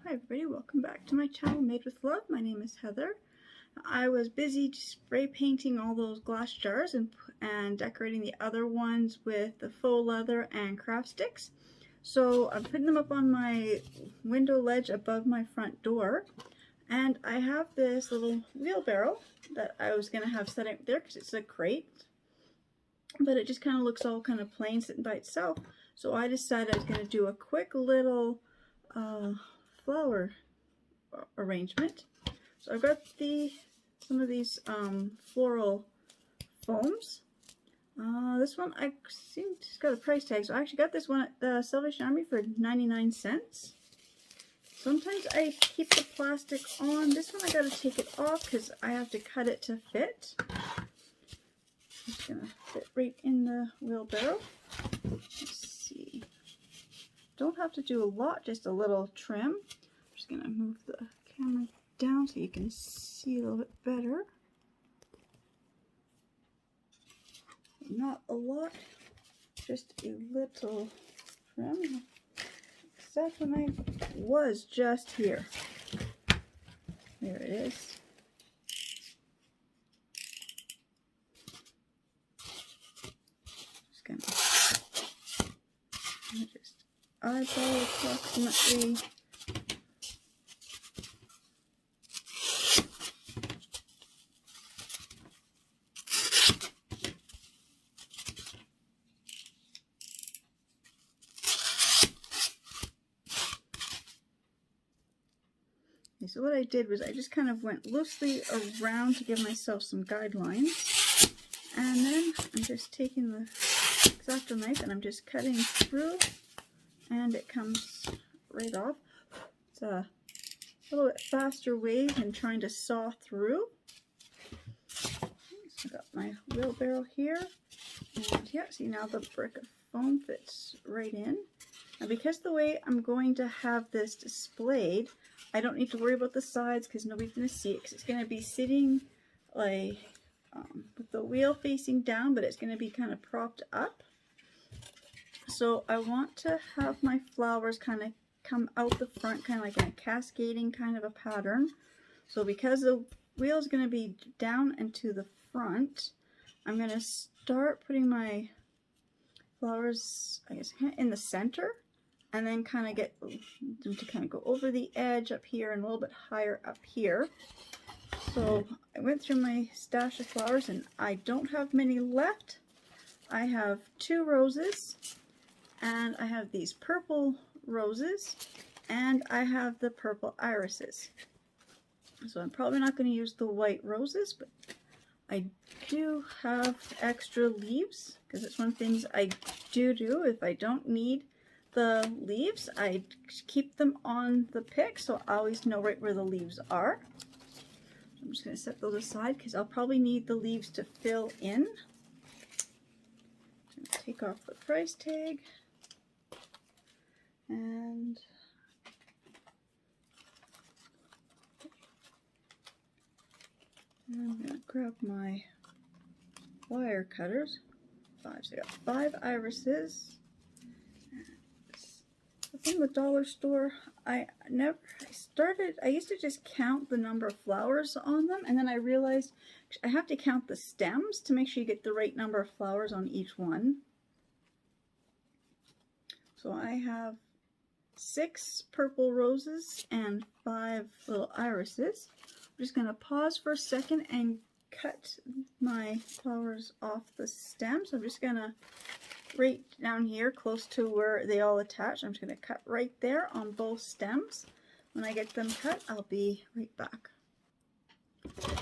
Hi everybody, welcome back to my channel Made with Love. My name is Heather. I was busy spray painting all those glass jars and decorating the other ones with the faux leather and craft sticks. So I'm putting them up on my window ledge above my front door, and I have this little wheelbarrow that I was going to have set out there because it's a crate, but it just kind of looks all kind of plain sitting by itself. So I decided I was going to do a quick little flower arrangement. So I've got some of these floral foams. This one I think it's got a price tag, so I actually got this one at the Salvation Army for 99 cents. Sometimes I keep the plastic on. This one I got to take it off because I have to cut it to fit. It's going to fit right in the wheelbarrow. Let's see. Don't have to do a lot, just a little trim. I'm just going to move the camera down so you can see a little bit better. Not a lot, just a little trim. Except when I was just here. There it is. Just gonna just eyeball approximately. So what I did was I just kind of went loosely around to give myself some guidelines, and then I'm just taking the X-Acto knife and I'm just cutting through, and it comes right off. It's a little bit faster way than trying to saw through. So I got my wheelbarrow here, and yeah, see now the brick of foam fits right in. And because the way I'm going to have this displayed, I don't need to worry about the sides because nobody's going to see it, because it's going to be sitting like with the wheel facing down, but it's going to be kind of propped up. So I want to have my flowers kind of come out the front, kind of like in a cascading kind of a pattern. So because the wheel is going to be down and to the front, I'm going to start putting my flowers, I guess, in the center, and then kind of get them to kind of go over the edge up here and a little bit higher up here. So I went through my stash of flowers and I don't have many left. I have 2 roses, and I have these purple roses, and I have the purple irises. So I'm probably not going to use the white roses, but I do have extra leaves because it's one of the things I do if I don't need the leaves. I keep them on the pick, so I always know right where the leaves are. I'm just going to set those aside because I'll probably need the leaves to fill in. I'm going to take off the price tag, and I'm going to grab my wire cutters. So I got 5 irises. From the dollar store, I used to just count the number of flowers on them, and then I realized I have to count the stems to make sure you get the right number of flowers on each one. So I have 6 purple roses and 5 little irises. I'm just going to pause for a second and cut my flowers off the stem. So I'm just going to right down here close to where they all attach. I'm just going to cut right there on both stems. When I get them cut, I'll be right back.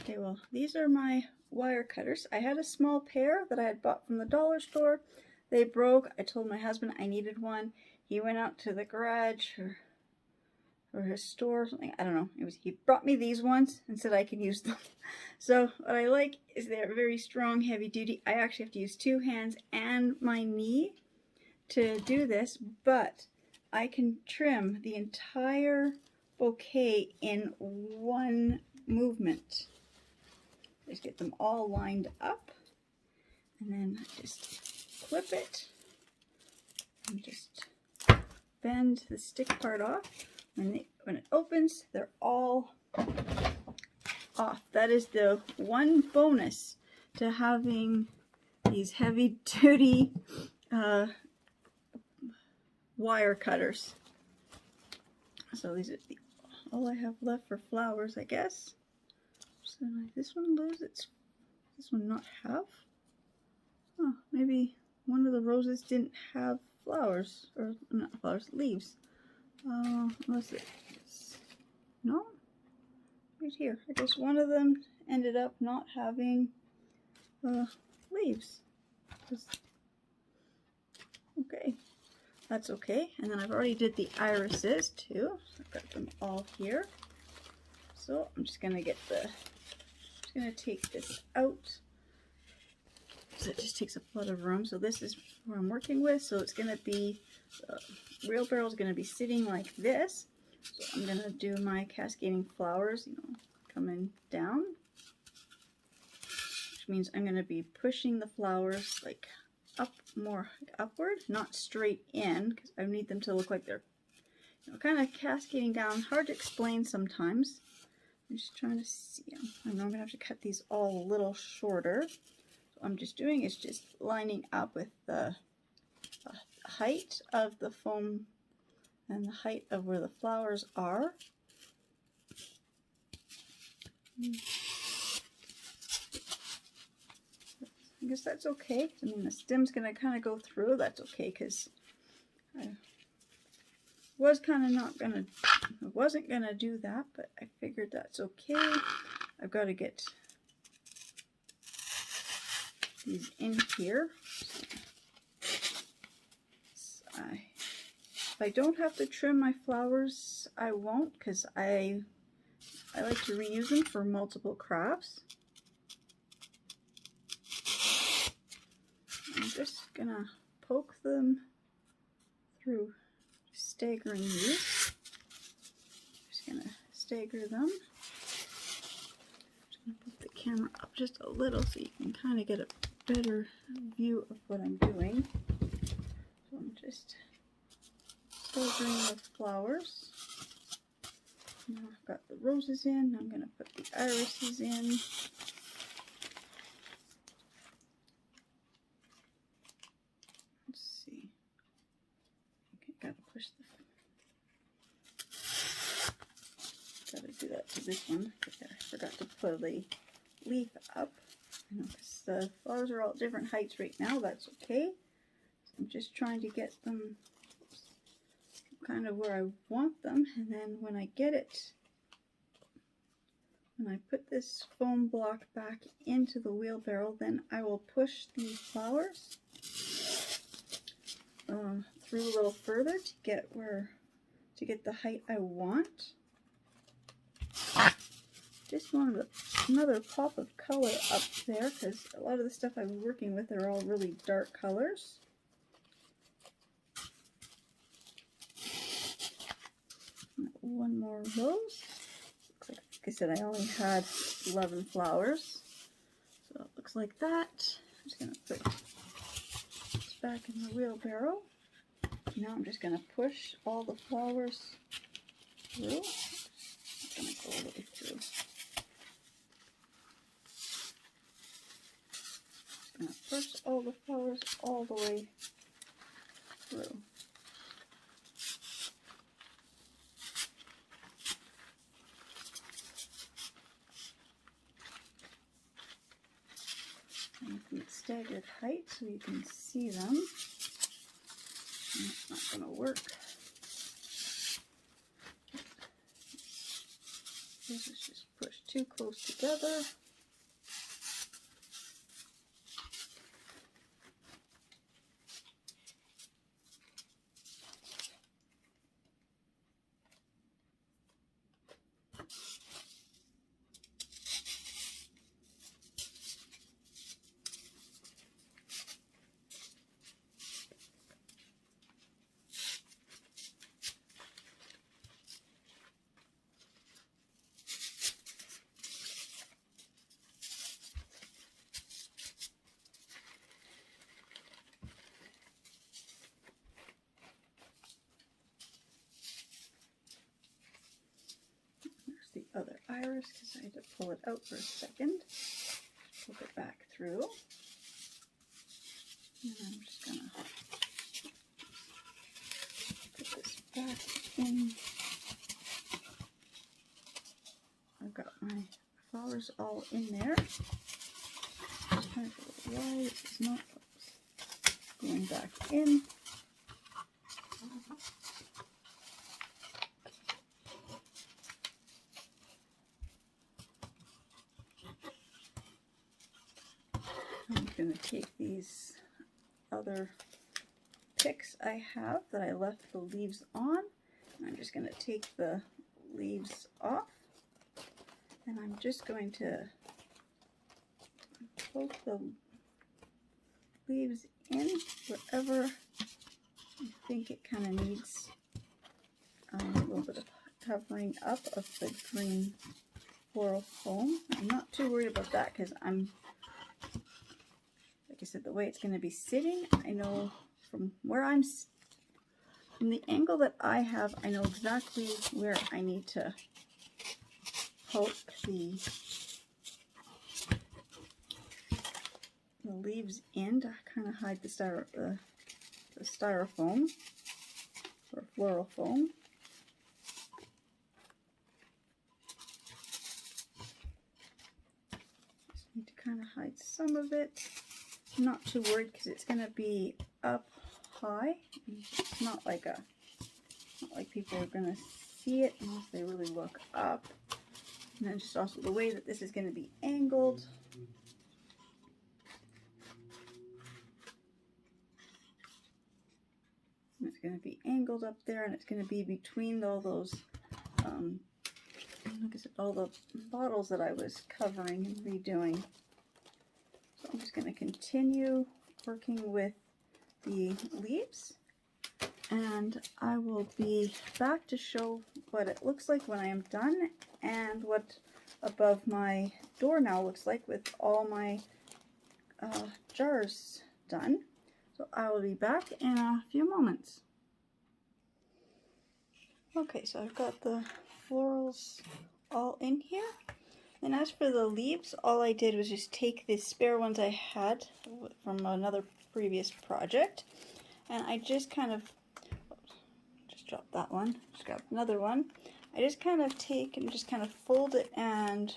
Okay, well, these are my wire cutters. I had a small pair that I had bought from the dollar store. They broke. I told my husband I needed one. He went out to the garage or his store or something. I don't know. He brought me these ones and said I could use them. So what I like is they're very strong, heavy duty. I actually have to use 2 hands and my knee to do this, but I can trim the entire bouquet in one movement. Just get them all lined up, and then I just clip it and just bend the stick part off. when it opens, they're all off. That is the one bonus to having these heavy duty wire cutters. So these are all I have left for flowers, I guess. So this one lose its, this one not have? Oh, maybe one of the roses didn't have flowers, or not flowers, leaves. Unless it's, no? Right here. I guess one of them ended up not having leaves. Okay, that's okay. And then I've already did the irises too. So I've got them all here. So I'm just gonna get the, just gonna take this out. So it just takes up a lot of room. So this is what I'm working with. So it's gonna be, wheelbarrow is gonna be sitting like this. So I'm gonna do my cascading flowers, you know, coming down. Which means I'm gonna be pushing the flowers like up, more upward, not straight in, because I need them to look like they're, you know, kind of cascading down. Hard to explain sometimes. I'm just trying to see them. I know I'm gonna have to cut these all a little shorter. So what I'm just doing is just lining up with the height of the foam and the height of where the flowers are. I guess that's okay. I mean, the stem's gonna kind of go through. That's okay, because I was kind of not gonna, I wasn't gonna do that, but I figured that's okay. I've got to get these in here. So if I don't have to trim my flowers, I won't, because I like to reuse them for multiple crafts. I'm just gonna poke them through, staggering these. Just gonna stagger them. Just gonna put the camera up just a little so you can kind of get a better view of what I'm doing. So I'm just staggering the flowers. Now I've got the roses in. I'm gonna put the irises in. Gotta do that to this one. I forgot to put the leaf up. Because the flowers are all different heights right now. That's okay. So I'm just trying to get them kind of where I want them. And then when I get it, when I put this foam block back into the wheelbarrow, then I will push the flowers through a little further to get the height I want. Just wanted another pop of color up there, because a lot of the stuff I'm working with are all really dark colors. One more of those. Looks like I said, I only had 11 flowers. So it looks like that. I'm just going to put this back in the wheelbarrow. Now I'm just going to push all the flowers through. I'm going to go all the way through. Just going to push all the flowers all the way through. Making it staggered height so you can see them. And it's not going to work. This is just pushed too close together. iris because I had to pull it out for a second. Flip it back through. And I'm just going to put this back in. I've got my flowers all in there. Just trying to figure out why this is not going back in. I'm going to take these other picks I have that I left the leaves on, and I'm just going to take the leaves off, and I'm just going to poke the leaves in wherever I think it kind of needs a little bit of covering up of the green floral foam. I'm not too worried about that because like I said, the way it's going to be sitting, I know from where from the angle that I have, I know exactly where I need to poke the leaves in to kind of hide the styrofoam or floral foam. Just need to kind of hide some of it. I'm not too worried because it's going to be up high. It's not like people are going to see it unless they really look up. And then just also the way that this is going to be angled. And it's going to be angled up there, and it's going to be between all those, like I said, all the bottles that I was covering and redoing. So I'm just going to continue working with the leaves, and I will be back to show what it looks like when I am done and what above my door now looks like with all my jars done. So I will be back in a few moments. Okay, so I've got the florals all in here. And as for the leaves, all I did was just take the spare ones I had from another previous project, and I just kind of, just dropped that one, just grab another one. I just kind of take and just kind of fold it, and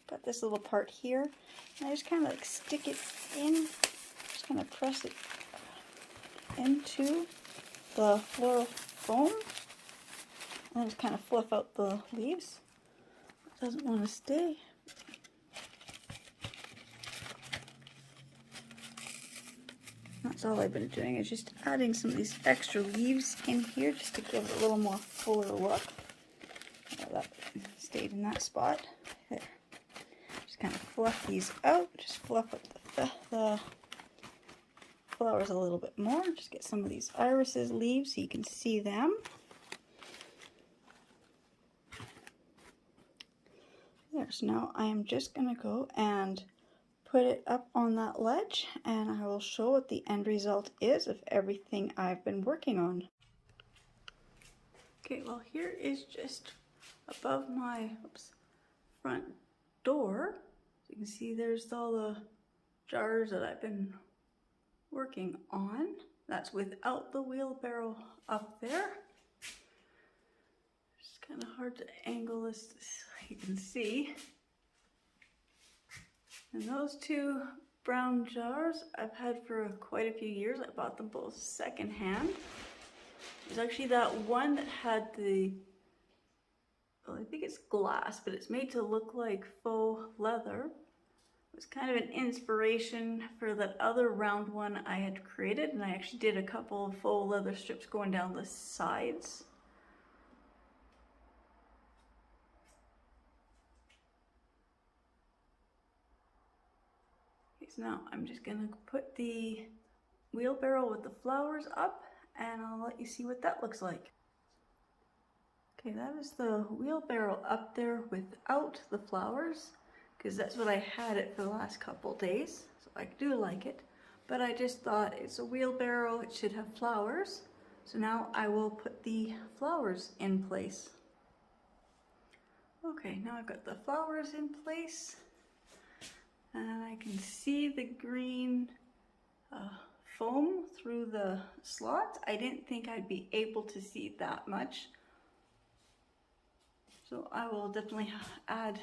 got this little part here, and I just kind of like stick it in, just kind of press it into the floral foam, and then just kind of fluff out the leaves. It doesn't want to stay. That's all I've been doing, is just adding some of these extra leaves in here just to give it a little more fuller look. That stayed in that spot. There. Just kind of fluff these out, just fluff up the flowers a little bit more. Just get some of these irises leaves so you can see them. There, so now I am just going to go and put it up on that ledge, and I will show what the end result is of everything I've been working on. Okay, well here is just above my front door. So you can see there's all the jars that I've been working on. That's without the wheelbarrow up there. It's kind of hard to angle this so you can see. And those two brown jars I've had for quite a few years. I bought them both secondhand. There's actually that one that had the, well, I think it's glass, but it's made to look like faux leather. It was kind of an inspiration for that other round one I had created, and I actually did a couple of faux leather strips going down the sides. So now I'm just going to put the wheelbarrow with the flowers up, and I'll let you see what that looks like. Okay, that is the wheelbarrow up there without the flowers, because that's what I had it for the last couple days, so I do like it. But I just thought it's a wheelbarrow, it should have flowers, so now I will put the flowers in place. Okay, now I've got the flowers in place, and I can see the green foam through the slots. I didn't think I'd be able to see that much, so I will definitely add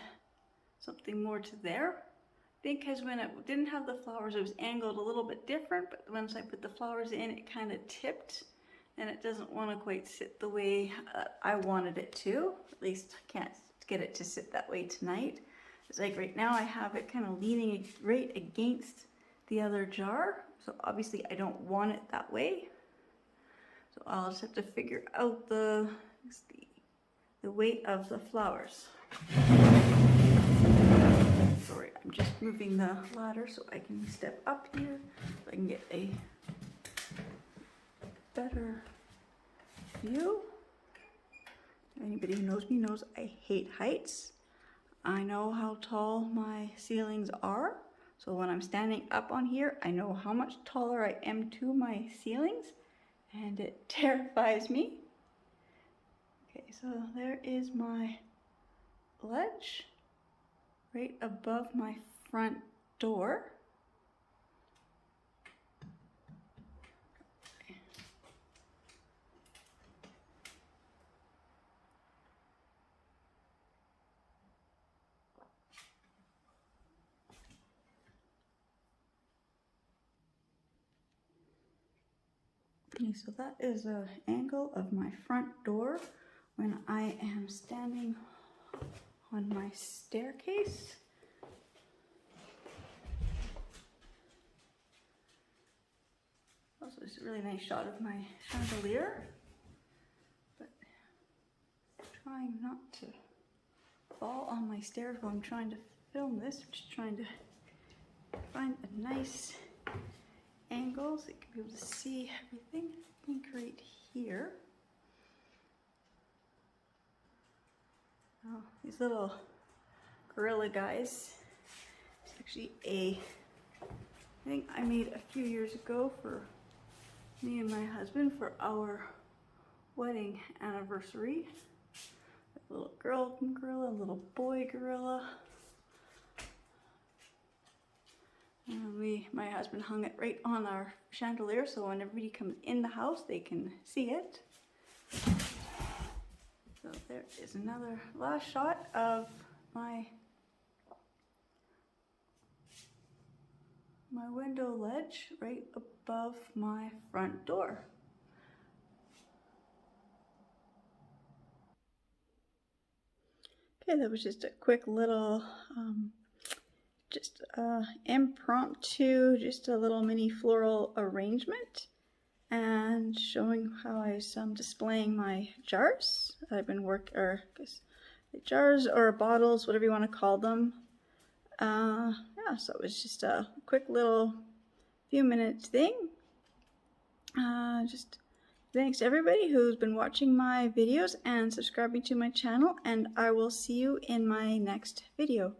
something more to there. I think because when it didn't have the flowers, it was angled a little bit different, but once I put the flowers in, it kind of tipped, and it doesn't want to quite sit the way I wanted it to. At least I can't get it to sit that way tonight. It's like right now I have it kind of leaning right against the other jar, so obviously I don't want it that way. So I'll just have to figure out the weight of the flowers. Sorry, I'm just moving the ladder so I can step up here so I can get a better view. Anybody who knows me knows I hate heights. I know how tall my ceilings are, so when I'm standing up on here, I know how much taller I am to my ceilings, and it terrifies me. Okay, so there is my ledge right above my front door. Okay, so that is an angle of my front door when I am standing on my staircase. Also, it's a really nice shot of my chandelier, but trying not to fall on my stairs while I'm trying to film this. I'm just trying to find a nice angle so you can be able to see everything. I think right here. Oh, these little gorilla guys. It's actually I think I made a few years ago for me and my husband for our wedding anniversary. A little girl gorilla, a little boy gorilla. And my husband hung it right on our chandelier, so when everybody comes in the house, they can see it. So there is another last shot of my window ledge right above my front door. Okay, that was just a quick little impromptu, just a little mini floral arrangement, and showing how I was displaying my jars. I've been jars or bottles, whatever you want to call them. Yeah, so it was just a quick little few minutes thing. Just thanks to everybody who's been watching my videos and subscribing to my channel, and I will see you in my next video.